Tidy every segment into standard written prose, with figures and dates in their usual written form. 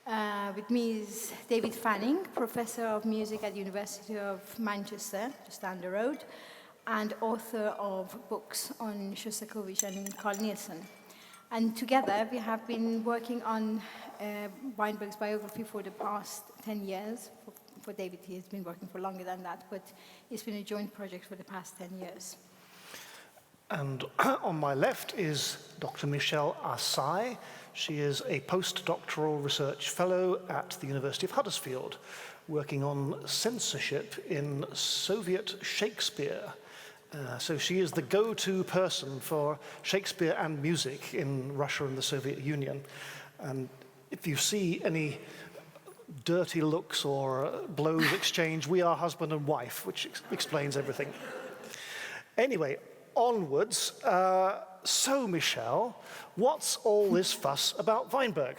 With me is David Fanning, Professor of Music at the University of Manchester, just down the road, and author of books on Shostakovich and Carl Nielsen. And together we have been working on Weinberg's biography for the past 10 years. For David, he has been working for longer than that, but it's been a joint project for the past 10 years. And on my left is Dr. Michelle Assay. She is a postdoctoral research fellow at the University of Huddersfield, working on censorship in Soviet Shakespeare. So she is the go-to person for Shakespeare and music in Russia and the Soviet Union. And if you see any dirty looks or blows exchanged, we are husband and wife, which explains everything. Anyway, onwards. So, Michelle, what's all this fuss about Weinberg?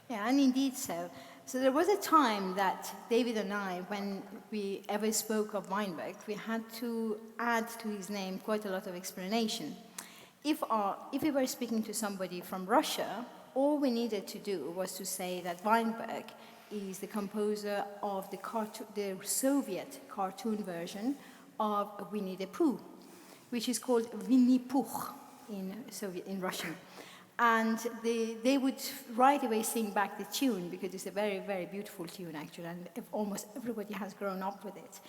Yeah, and indeed so. So there was a time that David and I, when we ever spoke of Weinberg, we had to add to his name quite a lot of explanation. If we were speaking to somebody from Russia, all we needed to do was to say that Weinberg is the composer of the Soviet cartoon version of Winnie the Pooh, which is called Winnie Pooh in Russian. And they would right away sing back the tune, because it's a very, very beautiful tune, actually, and almost everybody has grown up with it.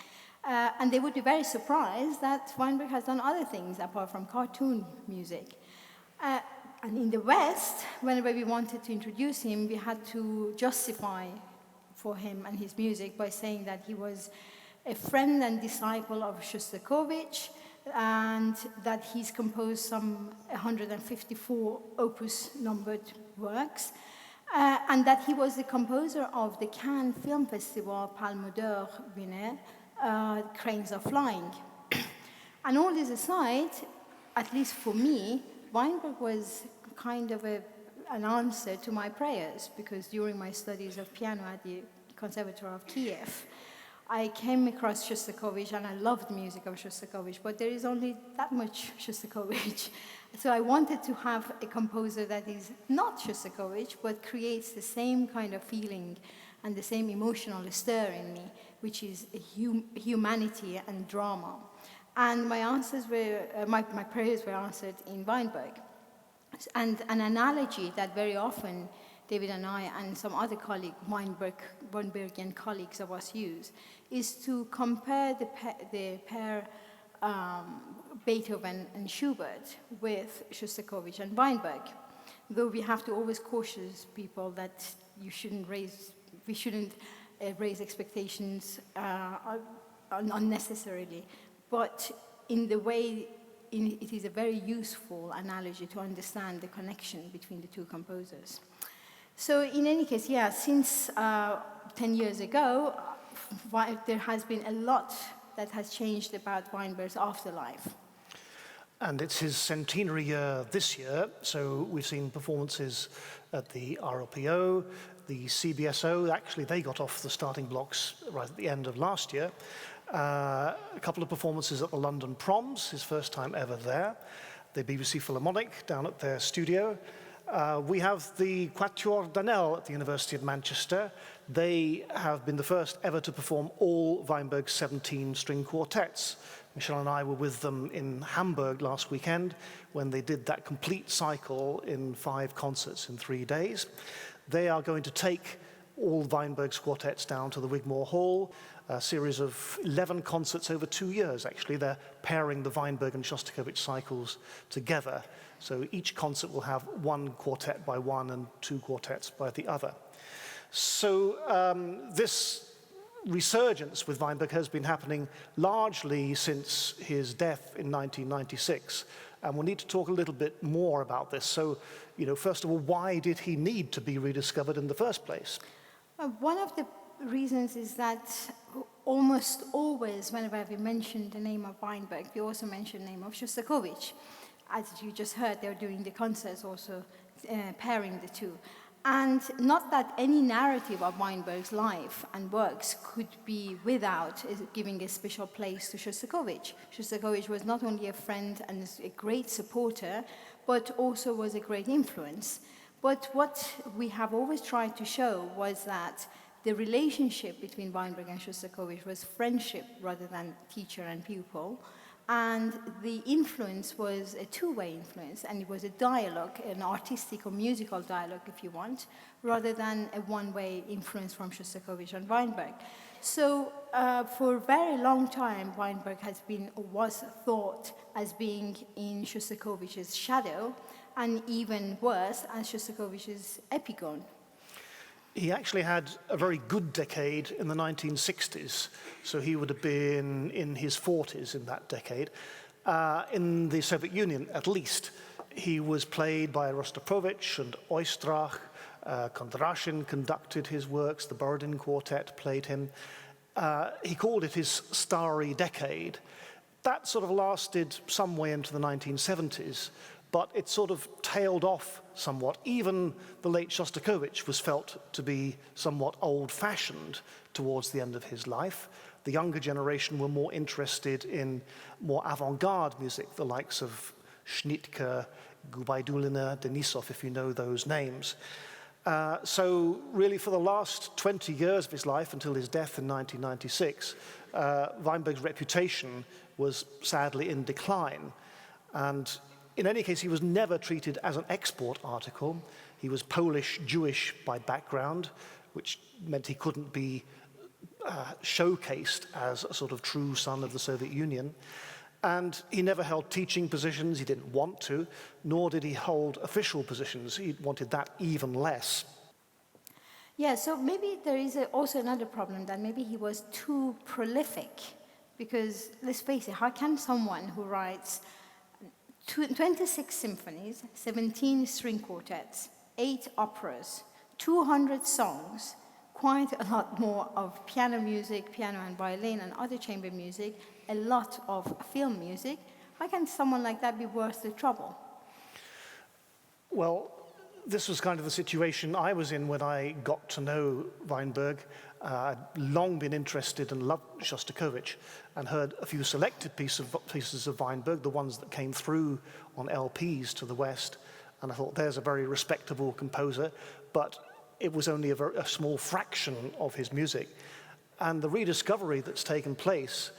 And they would be very surprised that Weinberg has done other things apart from cartoon music. And in the West, whenever we wanted to introduce him, we had to justify for him and his music by saying that he was a friend and disciple of Shostakovich, and that he's composed some 154 opus numbered works, and that he was the composer of the Cannes Film Festival Palme d'Or winner, Cranes Are Flying. And all this aside, at least for me, Weinberg was kind of an answer to my prayers, because during my studies of piano at the Conservatoire of Kiev, I came across Shostakovich, and I loved the music of Shostakovich, but there is only that much Shostakovich. So I wanted to have a composer that is not Shostakovich, but creates the same kind of feeling and the same emotional stir in me, which is humanity and drama. And my prayers were answered in Weinberg. And an analogy that very often David and I and some other Weinbergian colleagues of us use is to compare the pair Beethoven and Schubert with Shostakovich and Weinberg. Though we have to always caution people that we shouldn't raise expectations unnecessarily. But in the way, it is a very useful analogy to understand the connection between the two composers. So in any case, yeah, since 10 years ago, there has been a lot that has changed about Weinberg's afterlife. And it's his centenary year this year, so we've seen performances at the RLPO, the CBSO. Actually, they got off the starting blocks right at the end of last year. A couple of performances at the London Proms, his first time ever there. The BBC Philharmonic down at their studio. We have the Quatuor Danel at the University of Manchester. They have been the first ever to perform all Weinberg's 17 string quartets. Michelle and I were with them in Hamburg last weekend when they did that complete cycle in 5 concerts in 3 days. They are going to take all Weinberg's quartets down to the Wigmore Hall, a series of 11 concerts over 2 years, actually. They're pairing the Weinberg and Shostakovich cycles together. So each concert will have 1 quartet by one and 2 quartets by the other. So this resurgence with Weinberg has been happening largely since his death in 1996. And we'll need to talk a little bit more about this. So, first of all, why did he need to be rediscovered in the first place? One of the reasons is that almost always, whenever we mention the name of Weinberg, we also mention the name of Shostakovich. As you just heard, they're doing the concerts also pairing the two. And not that any narrative of Weinberg's life and works could be without giving a special place to Shostakovich. Shostakovich was not only a friend and a great supporter, but also was a great influence. But what we have always tried to show was that the relationship between Weinberg and Shostakovich was friendship rather than teacher and pupil. And the influence was a two-way influence, and it was a dialogue, an artistic or musical dialogue, if you want, rather than a one-way influence from Shostakovich and Weinberg. So for a very long time, Weinberg has been, or was thought as being in Shostakovich's shadow, and even worse, as Shostakovich's epigone. He actually had a very good decade in the 1960s, so he would have been in his 40s in that decade. In the Soviet Union, at least, he was played by Rostropovich and Oistrakh. Kondrashin conducted his works, the Borodin Quartet played him. He called it his starry decade. That sort of lasted some way into the 1970s, but it sort of tailed off somewhat. Even the late Shostakovich was felt to be somewhat old-fashioned towards the end of his life. The younger generation were more interested in more avant-garde music, the likes of Schnittke, Gubaidulina, Denisov, if you know those names. So really for the last 20 years of his life, until his death in 1996, Weinberg's reputation was sadly in decline. And in any case, he was never treated as an export article. He was Polish-Jewish by background, which meant he couldn't be showcased as a sort of true son of the Soviet Union. And he never held teaching positions. He didn't want to, nor did he hold official positions. He wanted that even less. Yeah, so maybe there is also another problem, that maybe he was too prolific. Because let's face it, how can someone who writes 26 symphonies, 17 string quartets, 8 operas, 200 songs, quite a lot more of piano music, piano and violin and other chamber music, a lot of film music, how can someone like that be worth the trouble? Well, this was kind of the situation I was in when I got to know Weinberg. I'd long been interested and loved Shostakovich and heard a few selected pieces of Weinberg, the ones that came through on LPs to the West. And I thought, there's a very respectable composer, but it was only a small fraction of his music. And the rediscovery that's taken place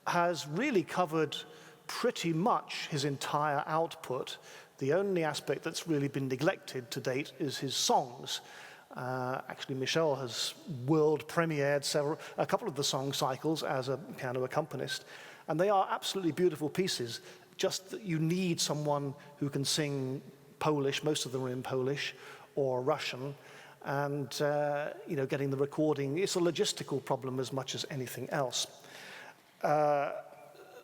has really covered pretty much his entire output. The only aspect that's really been neglected to date is his songs. Actually, Michel has world premiered a couple of the song cycles as a piano accompanist, and they are absolutely beautiful pieces, just that you need someone who can sing Polish, most of them are in Polish, or Russian, and getting the recording, it's a logistical problem as much as anything else.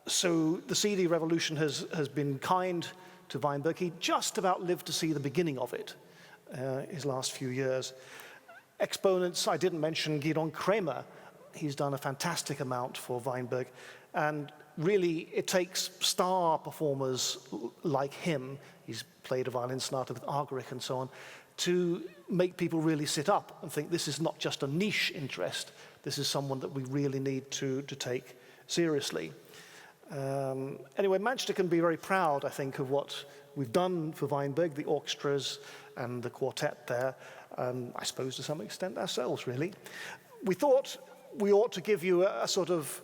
So the CD revolution has been kind to Weinberg. He just about lived to see the beginning of it, his last few years. Exponents, I didn't mention Gidon Kremer. He's done a fantastic amount for Weinberg. And really, it takes star performers like him, he's played a violin sonata with Argerich and so on, to make people really sit up and think this is not just a niche interest, this is someone that we really need to take seriously. Anyway, Manchester can be very proud, I think, of what we've done for Weinberg, the orchestras and the quartet there, I suppose to some extent ourselves, really. We thought we ought to give you a sort of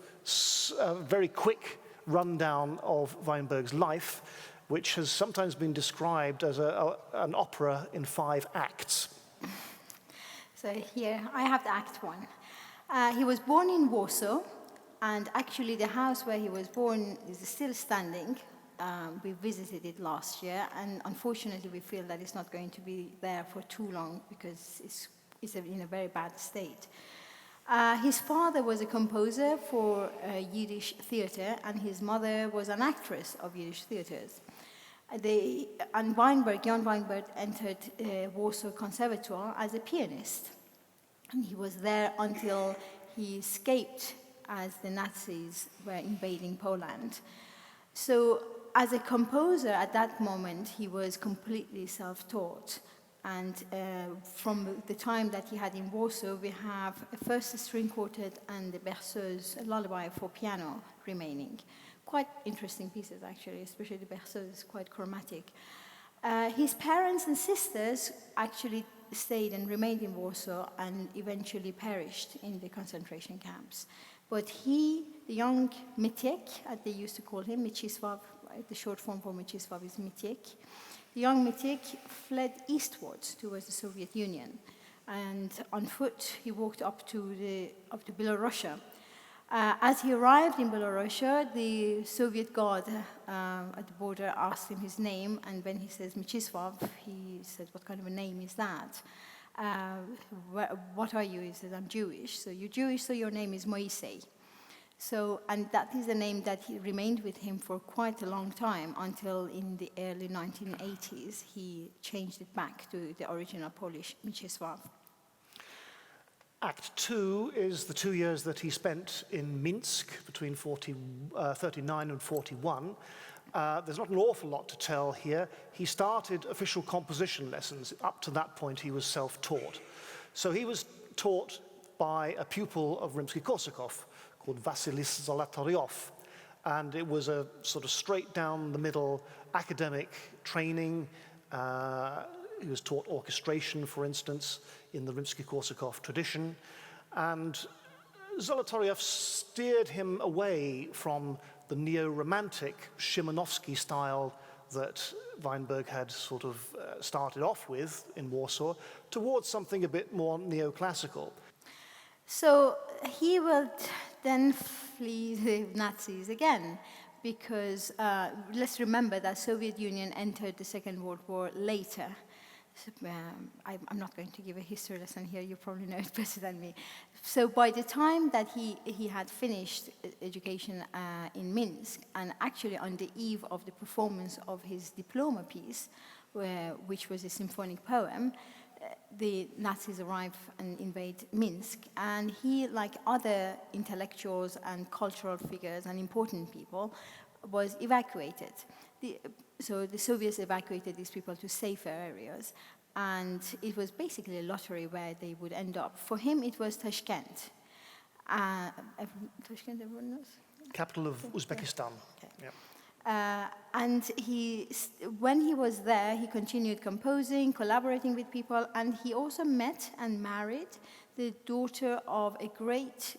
very quick rundown of Weinberg's life, which has sometimes been described as an opera in 5 acts. So here, I have the act 1. He was born in Warsaw, and actually the house where he was born is still standing. We visited it last year, and unfortunately we feel that it's not going to be there for too long because it's in a very bad state. His father was a composer for Yiddish theater, and his mother was an actress of Yiddish theaters. And Jan Weinberg entered Warsaw Conservatoire as a pianist. And he was there until he escaped as the Nazis were invading Poland. So as a composer at that moment, he was completely self-taught. And from the time that he had in Warsaw, we have a first string quartet and the Berceuse, a lullaby for piano remaining. Quite interesting pieces, actually, especially the Berceuse is quite chromatic. His parents and sisters actually stayed and remained in Warsaw and eventually perished in the concentration camps. But he, the young Mieciek, as they used to call him, Mieczysław, the short form for Mieczysław is Mieciek. The young Mieciek fled eastwards towards the Soviet Union. And on foot, he walked up to Belarusia. As he arrived in Belarusia, the Soviet guard at the border asked him his name, and when he says Mieczysław, he said, "What kind of a name is that? What are you?" He said, "I'm Jewish." "So you're Jewish, so your name is Moisei." So, and that is a name that he remained with him for quite a long time, until in the early 1980s, he changed it back to the original Polish Mieczysław. Act 2 is the 2 years that he spent in Minsk between 39 and 41. There's not an awful lot to tell here. He started official composition lessons. Up to that point, he was self-taught. So he was taught by a pupil of Rimsky-Korsakov called Vasilis Zolotaryov. And it was a sort of straight-down-the-middle academic training. He was taught orchestration, for instance, in the Rimsky-Korsakov tradition. And Zolotaryov steered him away from the neo-romantic Szymanowski style that Weinberg had sort of started off with in Warsaw, towards something a bit more neoclassical. So he will then flee the Nazis again, because let's remember that Soviet Union entered the Second World War later. I'm not going to give a history lesson here, you probably know it better than me. So by the time that he had finished education in Minsk, and actually on the eve of the performance of his diploma piece, which was a symphonic poem, the Nazis arrive and invade Minsk, and he, like other intellectuals and cultural figures and important people, was evacuated. So the Soviets evacuated these people to safer areas, and it was basically a lottery where they would end up. For him, it was Tashkent. Tashkent, everyone knows? Capital of Uzbekistan. Okay. Yep. And when he was there, he continued composing, collaborating with people, and he also met and married the daughter of a great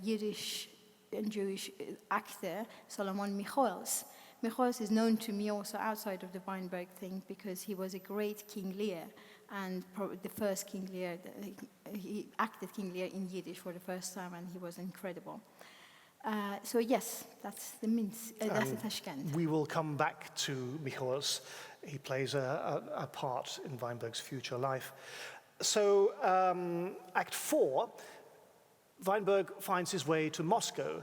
Yiddish and Jewish actor, Solomon Michoels. Michoels is known to me also outside of the Weinberg thing because he was a great King Lear, and the first King Lear, he acted King Lear in Yiddish for the first time, and he was incredible. So yes, that's the Minsk, that's the Tashkent. We will come back to Michoels. He plays a part in Weinberg's future life. So Act 4, Weinberg finds his way to Moscow.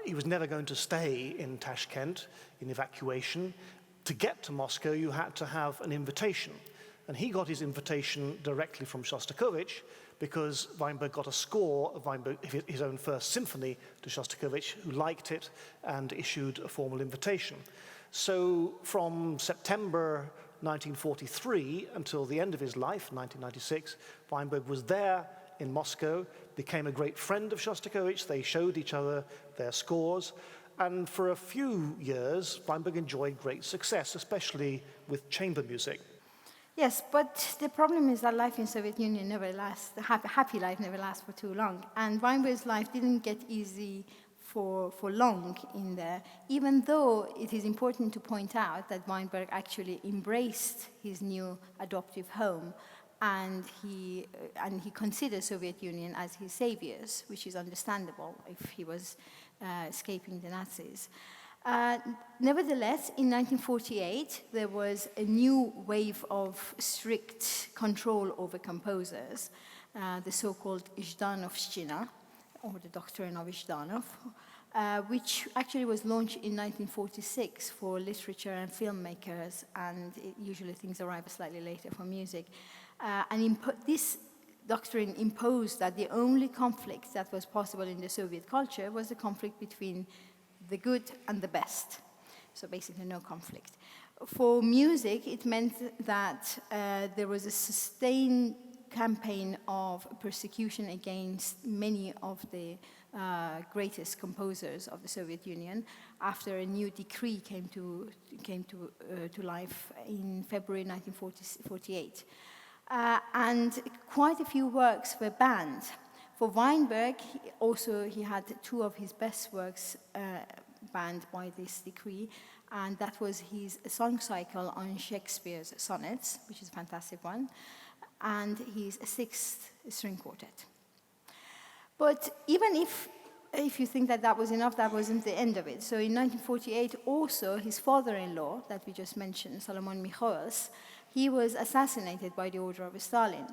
He was never going to stay in Tashkent in evacuation. To get to Moscow, you had to have an invitation. And he got his invitation directly from Shostakovich, because Weinberg got a score of his own first symphony to Shostakovich, who liked it and issued a formal invitation. So from September 1943 until the end of his life, 1996, Weinberg was there in Moscow, became a great friend of Shostakovich. They showed each other their scores. And for a few years, Weinberg enjoyed great success, especially with chamber music. Yes, but the problem is that life in Soviet Union never lasts, happy life never lasts for too long. And Weinberg's life didn't get easy for long in there, even though it is important to point out that Weinberg actually embraced his new adoptive home, and he considered Soviet Union as his saviors, which is understandable if he was escaping the Nazis. Nevertheless, in 1948, there was a new wave of strict control over composers, the so-called Zhdanovщина, or the doctrine of Zhdanov, which actually was launched in 1946 for literature and filmmakers, and usually things arrive slightly later for music. And this doctrine imposed that the only conflict that was possible in the Soviet culture was the conflict between the good and the best. So basically no conflict. For music, it meant that there was a sustained campaign of persecution against many of the greatest composers of the Soviet Union after a new decree came to life in February 1948. And quite a few works were banned. For Weinberg, he had two of his best works banned by this decree, and that was his song cycle on Shakespeare's sonnets, which is a fantastic one, and his sixth string quartet. But even if you think that that was enough, that wasn't the end of it. So in 1948, also, his father-in-law, that we just mentioned, Solomon Michoels, he was assassinated by the order of Stalin.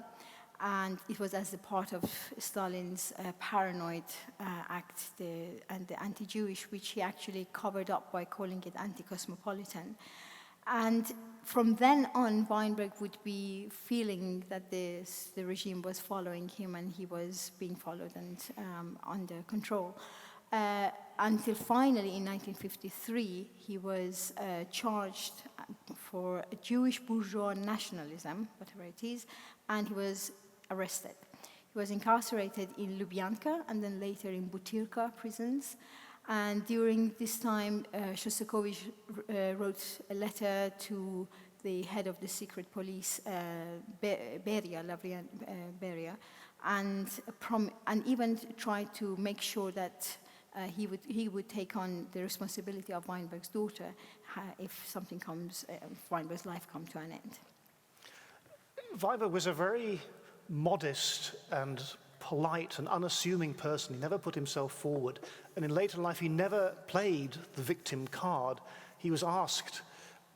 And it was as a part of Stalin's paranoid act and the anti-Jewish, which he actually covered up by calling it anti-cosmopolitan. And from then on, Weinberg would be feeling that the regime was following him and he was being followed and under control. Until finally, in 1953, he was charged for Jewish bourgeois nationalism, whatever it is, and he was arrested. He was incarcerated in Lubyanka and then later in Butyrka prisons. And during this time, Shostakovich wrote a letter to the head of the secret police, Beria, and even tried to make sure that he would take on the responsibility of Weinberg's daughter if something comes, if Weinberg's life comes to an end. Weinberg was a very modest and polite and unassuming person. He never put himself forward. And in later life, he never played the victim card. He was asked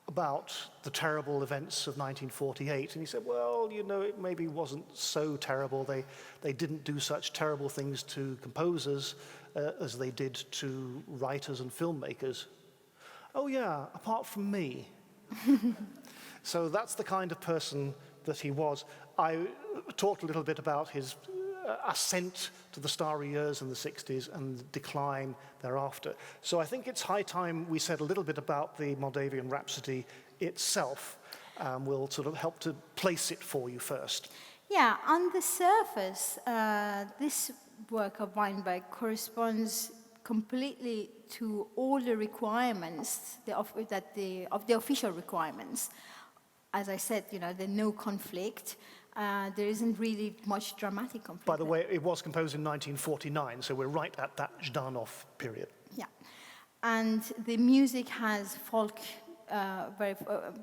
about the terrible events of 1948, and he said, well, you know, it maybe wasn't so terrible. They didn't do such terrible things to composers as they did to writers and filmmakers. Oh yeah, apart from me. So that's the kind of person that he was. I talked a little bit about his ascent to the starry years in the 60s and the decline thereafter. So I think it's high time we said a little bit about the Moldavian Rhapsody itself. We'll sort of help to place it for you first. Yeah, on the surface, this work of Weinberg corresponds completely to all the requirements of the official requirements. As I said, you know, the no conflict. There isn't really much dramatic conflict. By the way, it was composed in 1949, so we're right at that Zhdanov period. Yeah, and the music has folk,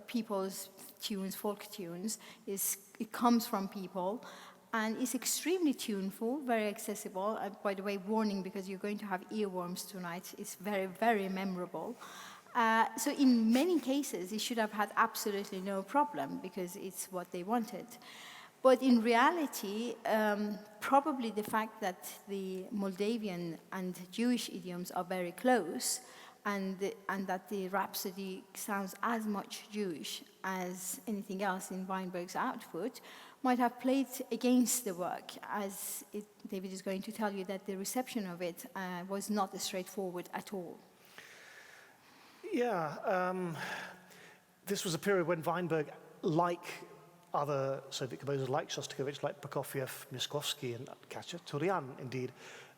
people's tunes, folk tunes. It comes from people, and it's extremely tuneful, very accessible. By the way, warning, because you're going to have earworms tonight. It's very, very memorable. So in many cases, it should have had absolutely no problem because it's what they wanted. But in reality, probably the fact that the Moldavian and Jewish idioms are very close and that the Rhapsody sounds as much Jewish as anything else in Weinberg's output might have played against the work, as David is going to tell you that the reception of it was not straightforward at all. Yeah, this was a period when Weinberg, like other Soviet composers like Shostakovich, like Prokofiev, Miskovsky, and Khachaturian, indeed,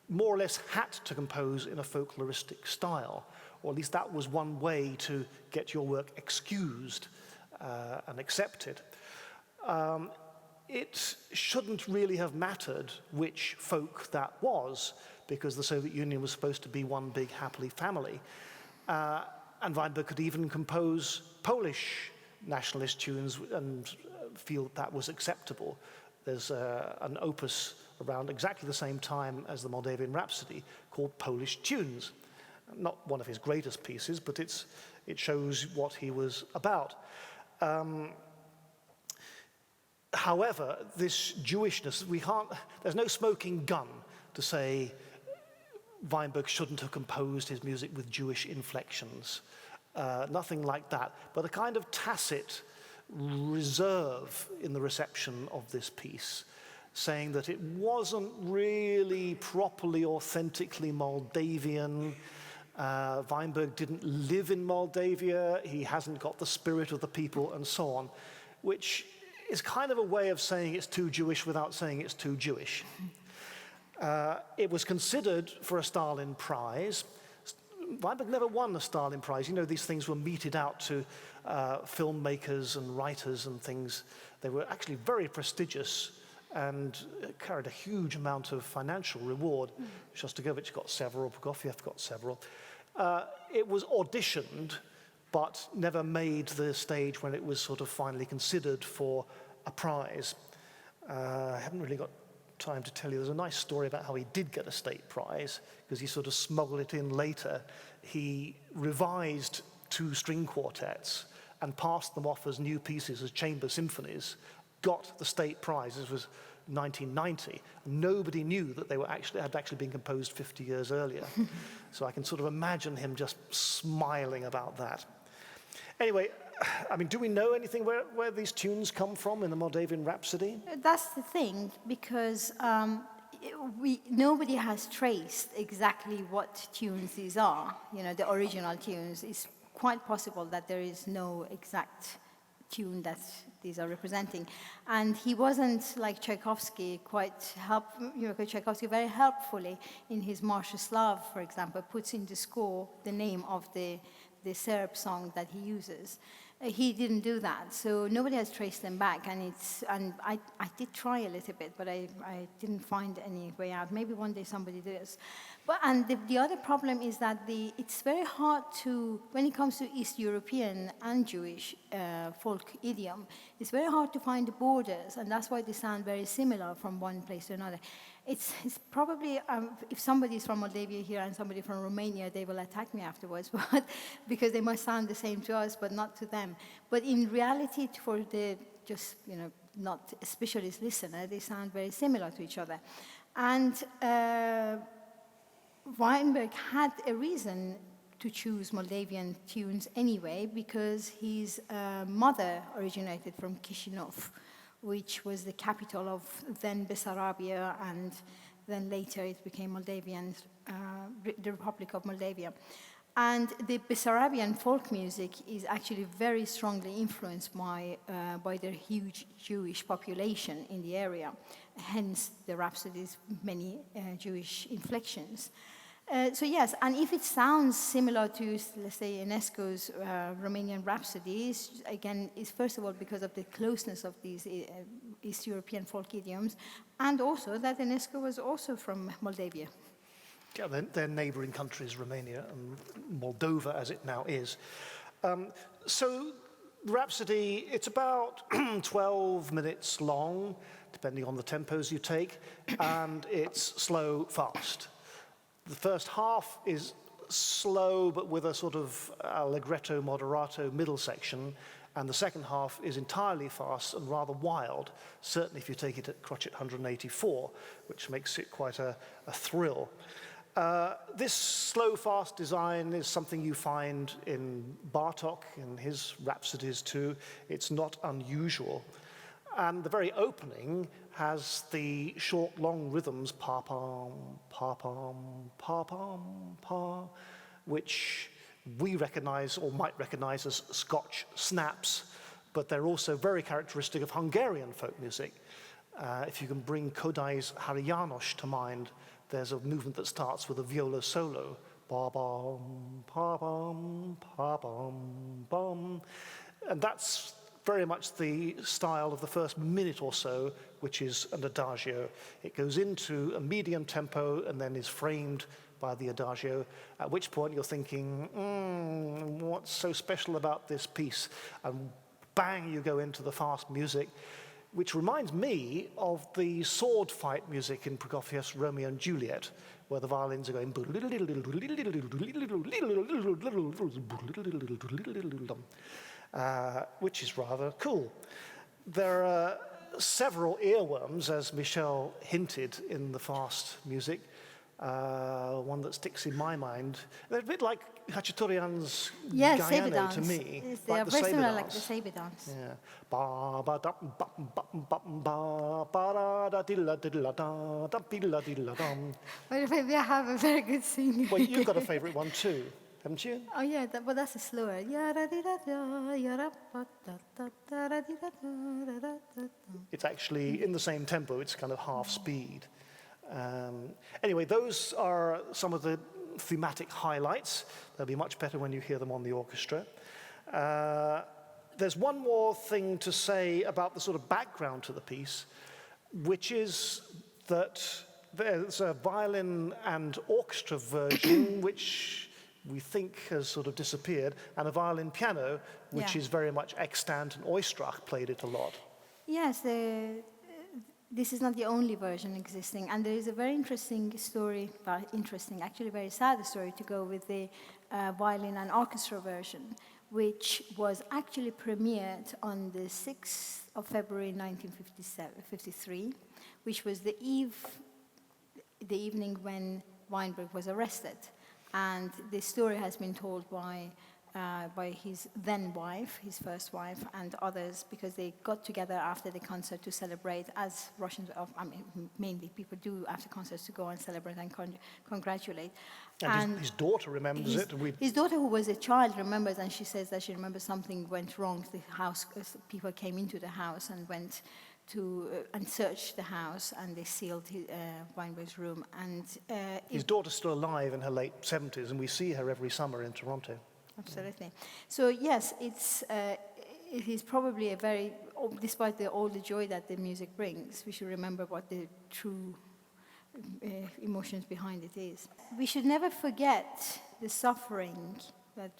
more or less had to compose in a folkloristic style, or at least that was one way to get your work excused and accepted. It shouldn't really have mattered which folk that was, because the Soviet Union was supposed to be one big happy family. And Weinberg could even compose Polish nationalist tunes and feel that was acceptable. There's an opus around exactly the same time as the Moldavian Rhapsody called Polish Tunes. Not one of his greatest pieces, but it shows what he was about. However, this Jewishness, there's no smoking gun to say Weinberg shouldn't have composed his music with Jewish inflections. Nothing like that, but a kind of tacit reserve in the reception of this piece, saying that it wasn't really properly, authentically Moldavian. Weinberg didn't live in Moldavia, he hasn't got the spirit of the people, and so on, which is kind of a way of saying it's too Jewish without saying it's too Jewish. It was considered for a Stalin Prize. Weinberg never won a Stalin Prize. You know, these things were meted out to filmmakers and writers and things. They were actually very prestigious and carried a huge amount of financial reward. Shostakovich got several, Prokofiev got several. It was auditioned, but never made the stage when it was sort of finally considered for a prize. I haven't really got time to tell you. There's a nice story about how he did get a state prize, because he sort of smuggled it in later. He revised 2 string quartets and passed them off as new pieces, as chamber symphonies, got the state prize. This was 1990. Nobody knew that they had actually been composed 50 years earlier. So I can sort of imagine him just smiling about that. Anyway, I mean, do we know anything where these tunes come from in the Moldavian Rhapsody? That's the thing, because nobody has traced exactly what tunes these are, you know, the original tunes. It's quite possible that there is no exact tune that these are representing. And he wasn't like Tchaikovsky, Tchaikovsky very helpfully in his Marsh Slav, for example, puts in the score the name of the Serb song that he uses. He didn't do that, so nobody has traced them back, and I did try a little bit, but I didn't find any way out. Maybe one day somebody does. And the other problem is that it's very hard to, when it comes to East European and Jewish folk idiom, it's very hard to find the borders, and that's why they sound very similar from one place to another. It's probably, if somebody is from Moldavia here and somebody from Romania, they will attack me afterwards, but because they must sound the same to us, but not to them. But in reality, for the not a specialist listener, they sound very similar to each other. And Weinberg had a reason to choose Moldavian tunes anyway, because his mother originated from Chisinau, which was the capital of then Bessarabia, and then later it became Moldavian, the Republic of Moldavia. And the Bessarabian folk music is actually very strongly influenced by their huge Jewish population in the area, hence the Rhapsody's many Jewish inflections. So yes, and if it sounds similar to, let's say, Enesco's Romanian Rhapsodies, again, is first of all because of the closeness of these East European folk idioms, and also that Enesco was also from Moldavia. Yeah, they're neighboring countries, Romania and Moldova, as it now is. So the Rhapsody, it's about 12 minutes long, depending on the tempos you take, and it's slow, fast. The first half is slow, but with a sort of allegretto moderato middle section, and the second half is entirely fast and rather wild, certainly if you take it at crotchet 184, which makes it quite a thrill. This slow, fast design is something you find in Bartók, in his Rhapsodies too. It's not unusual. And the very opening has the short, long rhythms, pa-pam, pa-pam, pa-pam, pa, which we recognize or might recognize as Scotch snaps, but they're also very characteristic of Hungarian folk music. If you can bring Kodály's Hari János to mind, there's a movement that starts with a viola solo, ba-bam, pa-bam, pa-bam, bam, and that's very much the style of the first minute or so, which is an adagio. It goes into a medium tempo and then is framed by the adagio, at which point you're thinking, what's so special about this piece? And bang, you go into the fast music, which reminds me of the sword fight music in Prokofiev's Romeo and Juliet, where the violins are going, which is rather cool. There are several earworms, as Michel hinted in the fast music. One that sticks in my mind. They're a bit like Khachaturian's Gaiano to me. They are very similar like the Sabre dance. Yeah. Ba ba da ba ba ba ba da da dilla dilla da da dilla dilla dum. Well, maybe I have a very good singer. Well, you've got a favourite one too, haven't you? Oh yeah, but that's a slower. It's actually in the same tempo. It's kind of half speed. Anyway, those are some of the thematic highlights. They'll be much better when you hear them on the orchestra. There's one more thing to say about the sort of background to the piece, which is that there's a violin and orchestra version which we think has sort of disappeared, and a violin piano which is very much extant, and Oistrakh played it a lot. Yes, this is not the only version existing, and there is a very interesting story, well, interesting, actually very sad story to go with the violin and orchestra version, which was actually premiered on the 6th of February 1953, which was the evening when Weinberg was arrested. And the story has been told by his then wife, his first wife, and others, because they got together after the concert to celebrate, as Russians, mainly people do after concerts, to go and celebrate and congratulate. And his daughter remembers it. His daughter, who was a child, remembers, and she says that she remembers something went wrong. The house, people came into the house and went to and searched the house, and they sealed Weinberg's room. And his daughter's still alive in her late 70s, and we see her every summer in Toronto. Absolutely. So yes, it is probably a very, despite all the joy that the music brings, we should remember what the true emotions behind it is. We should never forget the suffering that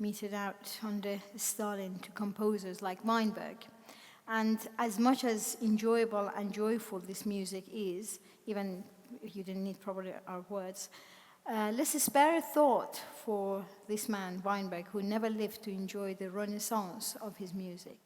meted out under Stalin to composers like Weinberg. And as much as enjoyable and joyful this music is, even if you didn't need probably our words, let's spare a thought for this man, Weinberg, who never lived to enjoy the renaissance of his music.